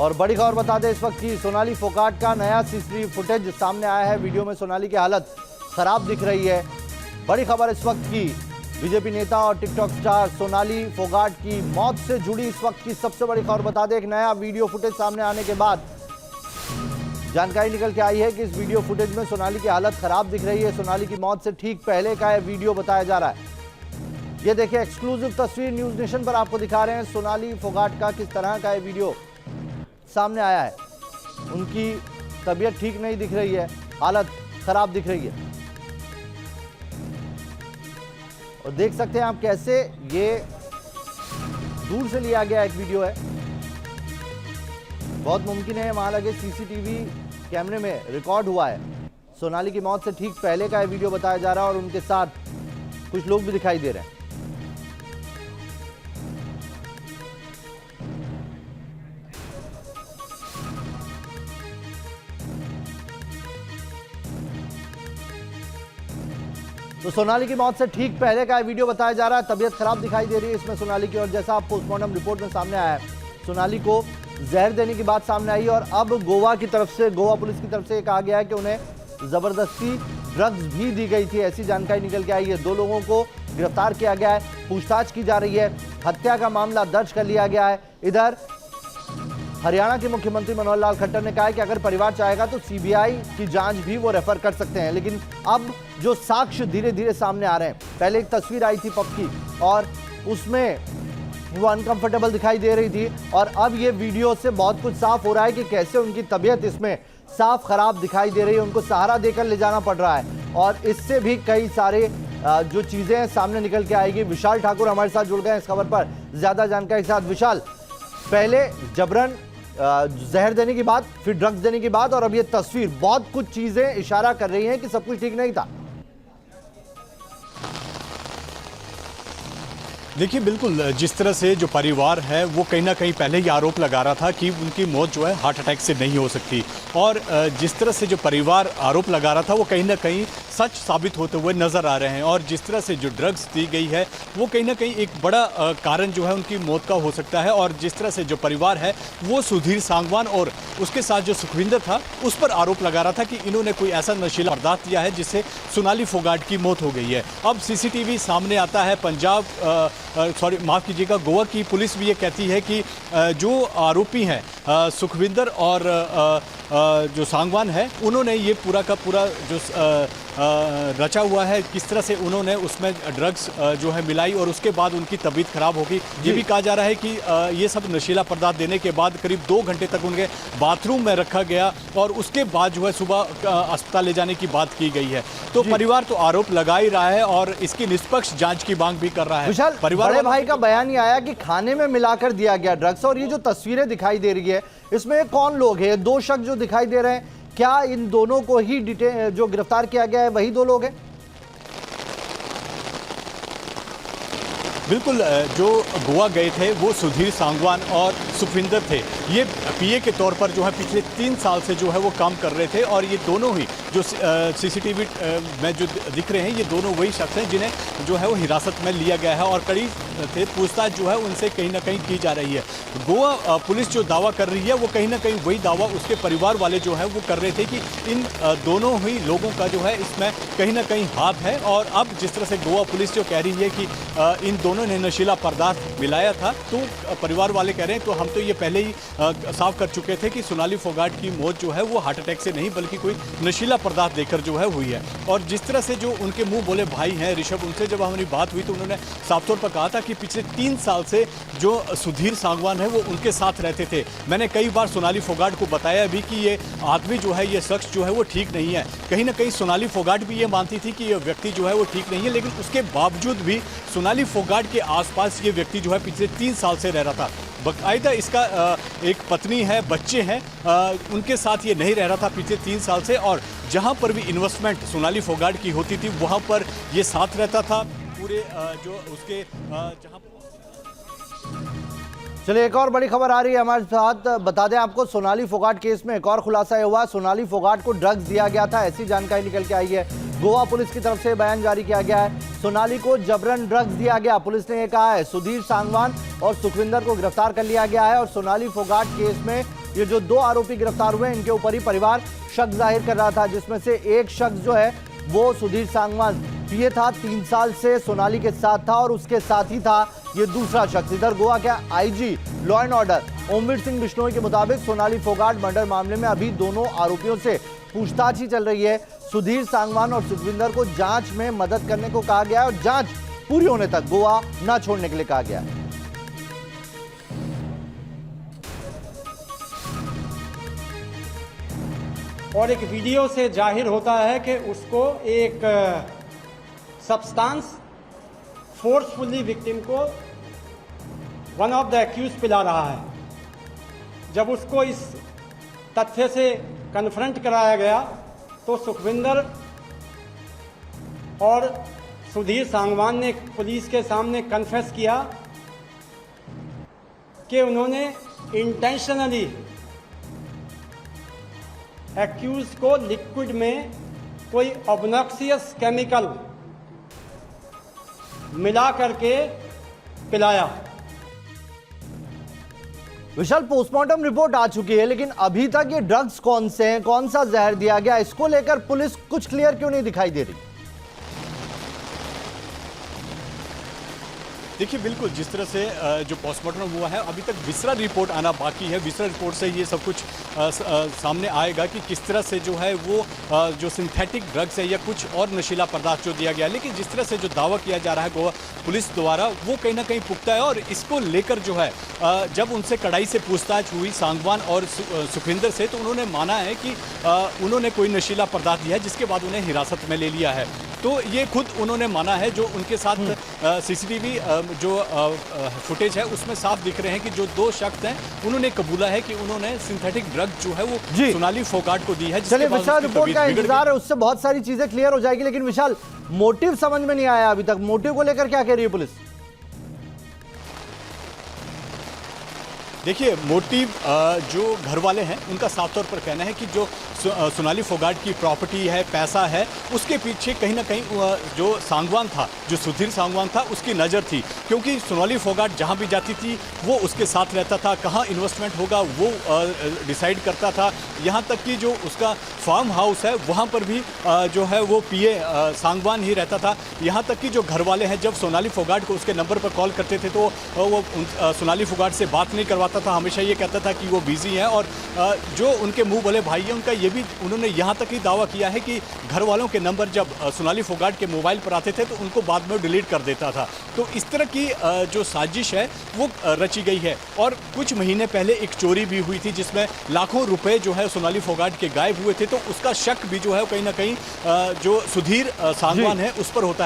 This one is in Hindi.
और बड़ी खबर बता दें इस वक्त की, सोनाली फोगाट का नया सीसीटीवी फुटेज सामने आया है। वीडियो में सोनाली की हालत खराब दिख रही है। बड़ी खबर इस वक्त की, बीजेपी नेता और टिकटॉक स्टार सोनाली फोगाट की मौत से जुड़ी इस वक्त की सबसे बड़ी खबर बता दें। एक नया वीडियो फुटेज सामने आने के बाद जानकारी निकल के आई है कि इस वीडियो फुटेज में सोनाली की हालत खराब दिख रही है। सोनाली की मौत से ठीक पहले का यह वीडियो बताया जा रहा है। ये देखिए एक्सक्लूसिव तस्वीर न्यूज नेशन पर आपको दिखा रहे हैं। सोनाली फोगाट का किस तरह का यह वीडियो सामने आया है। उनकी तबीयत ठीक नहीं दिख रही है, हालत खराब दिख रही है। और देख सकते हैं आप कैसे ये दूर से लिया गया एक वीडियो है। बहुत मुमकिन है वहां लगे सीसीटीवी कैमरे में रिकॉर्ड हुआ है। सोनाली की मौत से ठीक पहले का ये वीडियो बताया जा रहा है और उनके साथ कुछ लोग भी दिखाई दे रहे हैं। तो सोनाली की मौत से ठीक पहले का वीडियो बताया जा रहा है। तबीयत खराब दिखाई दे रही है इसमें सोनाली की। और जैसा आप पोस्टमार्टम रिपोर्ट में सामने आया है, सोनाली को जहर देने की बात सामने आई और अब गोवा की तरफ से, गोवा पुलिस की तरफ से ये कहा गया है कि उन्हें जबरदस्ती ड्रग्स भी दी गई थी। ऐसी जानकारी निकल के आई है। 2 लोगों को गिरफ्तार किया गया है, पूछताछ की जा रही है, हत्या का मामला दर्ज कर लिया गया है। इधर हरियाणा के मुख्यमंत्री मनोहर लाल खट्टर ने कहा है कि अगर परिवार चाहेगा तो सीबीआई की जांच भी वो रेफर कर सकते हैं। लेकिन अब जो साक्ष्य धीरे धीरे सामने आ रहे हैं, पहले एक तस्वीर आई थी पब की और उसमें वो अनकंफर्टेबल दिखाई दे रही थी और अब ये वीडियो से बहुत कुछ साफ हो रहा है कि कैसे उनकी तबीयत इसमें साफ खराब दिखाई दे रही है। उनको सहारा देकर ले जाना पड़ रहा है और इससे भी कई सारे जो चीजें सामने निकल के आएगी। विशाल ठाकुर हमारे साथ जुड़ गए इस खबर पर ज्यादा जानकारी के साथ। विशाल, पहले जबरन जहर देने की बात, फिर ड्रग्स देने की बात और अब ये तस्वीर, बहुत कुछ चीजें इशारा कर रही हैं कि सब कुछ ठीक नहीं था। देखिए, बिल्कुल जिस तरह से जो परिवार है वो कहीं ना कहीं पहले ही आरोप लगा रहा था कि उनकी मौत जो है हार्ट अटैक से नहीं हो सकती, और जिस तरह से जो परिवार आरोप लगा रहा था वो कहीं ना कहीं सच साबित होते हुए नज़र आ रहे हैं। और जिस तरह से जो ड्रग्स दी गई है वो कहीं ना कहीं एक बड़ा कारण जो है उनकी मौत का हो सकता है। और जिस तरह से जो परिवार है वो सुधीर सांगवान और उसके साथ जो सुखविंदर था उस पर आरोप लगा रहा था कि इन्होंने कोई ऐसा नशीला पदार्थ दिया है जिससे सोनाली फोगाट की मौत हो गई है। अब सीसीटीवी सामने आता है। पंजाब माफ़ कीजिएगा, गोवा की पुलिस भी ये कहती है कि जो आरोपी हैं सुखविंदर और जो सांगवान है, उन्होंने ये पूरा का पूरा जो रचा हुआ है, किस तरह से उन्होंने उसमें ड्रग्स जो है मिलाई और उसके बाद उनकी तबीयत खराब होगी। ये भी कहा जा रहा है कि ये सब नशीला पदार्थ देने के बाद करीब 2 घंटे तक उनके बाथरूम में रखा गया और उसके बाद जो है सुबह अस्पताल ले जाने की बात की गई है। तो परिवार तो आरोप लगा ही रहा है और इसकी निष्पक्ष जांच की मांग भी कर रहा है। परिवार बड़े भाई का बयान ही आया कि खाने में मिलाकर दिया गया ड्रग्स। और ये जो तस्वीरें दिखाई दे रही है इसमें कौन लोग हैं? 2 शख्स जो दिखाई दे रहे हैं, क्या इन दोनों को ही जो गिरफ्तार किया गया है वही 2 लोग हैं? बिल्कुल, जो गोवा गए थे वो सुधीर सांगवान और सुखविंदर थे। ये पीए के तौर पर जो है पिछले 3 साल से जो है वो काम कर रहे थे और ये दोनों ही जो सीसीटीवी में जो दिख रहे हैं ये दोनों वही शख्स हैं जिन्हें जो है वो हिरासत में लिया गया है और कड़ी थे पूछताछ जो है उनसे कहीं ना कहीं की जा रही है। गोवा पुलिस जो दावा कर रही है वो कहीं ना कहीं वही दावा उसके परिवार वाले जो है वो कर रहे थे कि इन दोनों ही लोगों का जो है इसमें कहीं ना कहीं हाथ है। और अब जिस तरह से गोवा पुलिस जो कह रही है कि इन दोनों ने नशीला पदार्थ मिलाया था, तो परिवार वाले कह रहे हैं तो हम तो ये पहले ही साफ कर चुके थे कि सोनाली फोगाट की मौत जो है वो हार्ट अटैक से नहीं बल्कि कोई नशीला पदार्थ देकर जो है हुई है। और जिस तरह से जो उनके मुंह बोले भाई हैं ऋषभ, उनसे जब हमारी बात हुई तो उन्होंने साफ तौर पर कहा था कि पिछले 3 साल से जो सुधीर सांगवान है वो उनके साथ रहते थे। मैंने कई बार सोनाली फोगाट को बताया भी कि ये आदमी जो है, ये शख्स जो है वो ठीक नहीं है। कहीं ना कहीं सोनाली फोगाट भी ये मानती थी कि ये व्यक्ति जो है वो ठीक नहीं है, लेकिन उसके बावजूद भी सोनाली फोगाट के आसपास ये व्यक्ति जो है पिछले 3 साल से रह रहा था। बाकायदा इसका एक पत्नी है, बच्चे हैं, उनके साथ ये नहीं रह रहा था पिछले 3 साल से। और जहां पर भी इन्वेस्टमेंट सोनाली फोगाट की होती थी वहां पर ये साथ रहता था पूरे जो उसके जहां। चलिए, एक और बड़ी खबर आ रही है हमारे साथ। बता दें आपको, सोनाली फोगाट केस में एक और खुलासा हुआ। सोनाली फोगाट को ड्रग्स दिया गया था, ऐसी जानकारी निकल के आई है। गोवा पुलिस की तरफ से बयान जारी किया गया है। सोनाली को जबरन ड्रग्स दिया गया, पुलिस ने यह कहा है। सुधीर सांगवान और सुखविंदर को गिरफ्तार कर लिया गया है और सोनाली फोगाट केस में ये जो 2 आरोपी गिरफ्तार हुए इनके ऊपर ही परिवार शक जाहिर कर रहा था, जिसमें से एक शख्स जो है वो सुधीर सांगवान पीए था, 3 साल से सोनाली के साथ था और उसके साथ ही था ये दूसरा शख्स। इधर गोवा के IG law and order Omvir Singh Bishnoi के मुताबिक सोनाली फोगाट मर्डर मामले में अभी दोनों आरोपियों से पूछताछ ही चल रही है। सुधीर सांगवान और सुखविंदर को जांच में मदद करने को कहा गया है और जांच पूरी होने तक गोवा न छोड़ने के लिए कहा गया है। और एक वीडियो से जाहिर होता है कि उसको एक सब्सटेंस फोर्सफुली विक्टिम को वन ऑफ द एक्यूज पिला रहा है। जब उसको इस तथ्य से कन्फ्रंट कराया गया तो सुखविंदर और सुधीर सांगवान ने पुलिस के सामने कन्फेस किया कि उन्होंने इंटेंशनली एक्यूज को लिक्विड में कोई ऑब्नॉक्सियस केमिकल मिला करके पिलाया। विशाल, पोस्टमार्टम रिपोर्ट आ चुकी है, लेकिन अभी तक ये ड्रग्स कौन से हैं, कौन सा जहर दिया गया, इसको लेकर पुलिस कुछ क्लियर क्यों नहीं दिखाई दे रही? देखिए, बिल्कुल जिस तरह से जो पोस्टमार्टम हुआ है, अभी तक विसरा रिपोर्ट आना बाकी है। विसरा रिपोर्ट से ये सब कुछ सामने आएगा कि किस तरह से जो है वो जो सिंथेटिक ड्रग्स है या कुछ और नशीला पदार्थ जो दिया गया है। लेकिन जिस तरह से जो दावा किया जा रहा है गोवा पुलिस द्वारा, वो कहीं ना कहीं पुख्ता है। और इसको लेकर जो है जब उनसे कड़ाई से पूछताछ हुई सांगवान और सुखविंदर से, तो उन्होंने माना है कि उन्होंने कोई नशीला पदार्थ दिया है, जिसके बाद उन्हें हिरासत में ले लिया है। तो ये खुद उन्होंने माना है। जो उनके साथ सीसीटीवी जो फुटेज है उसमें साफ दिख रहे हैं कि जो 2 शख्स हैं उन्होंने कबूला है कि उन्होंने सिंथेटिक ड्रग जो है वो सोनाली फोगाट को दी है। चलिए विशाल, रिपोर्ट का इंतजार है, उससे बहुत सारी चीजें क्लियर हो जाएगी। लेकिन विशाल, मोटिव समझ में नहीं आया अभी तक, मोटिव को लेकर क्या कह रही है पुलिस? देखिए, मोटिव जो घर वाले हैं उनका साफ तौर पर कहना है कि जो सोनाली फोगाट की प्रॉपर्टी है, पैसा है, उसके पीछे कहीं ना कहीं जो सांगवान था, जो सुधीर सांगवान था, उसकी नज़र थी। क्योंकि सोनाली फोगाट जहां भी जाती थी वो उसके साथ रहता था, कहां इन्वेस्टमेंट होगा वो डिसाइड करता था। यहां तक कि जो उसका फार्म हाउस है वहां पर भी जो है वो पीए सांगवान ही रहता था। यहां तक कि जो घर वाले हैं जब सोनाली फोगाट को उसके नंबर पर कॉल करते थे तो वो सोनाली फोगाट से बात नहीं करवाता था, हमेशा ये कहता था कि वो बिजी है। और जो उनके मुंह भले भाई है उनका ये भी उन्होंने यहाँ तक ही दावा किया है कि घर वालों के नंबर जब सोनाली फोगाट के मोबाइल पर आते थे तो उनको बाद में डिलीट कर देता था। तो इस तरह की जो साजिश है वो रची गई है। और कुछ महीने पहले एक चोरी भी हुई थी जिसमें लाखों रुपए जो है सोनाली फोगाट के गायब हुए थे। तो उसका शक भी जो है कहीं ना कहीं जो सुधीर सांगवान है उस पर होता है।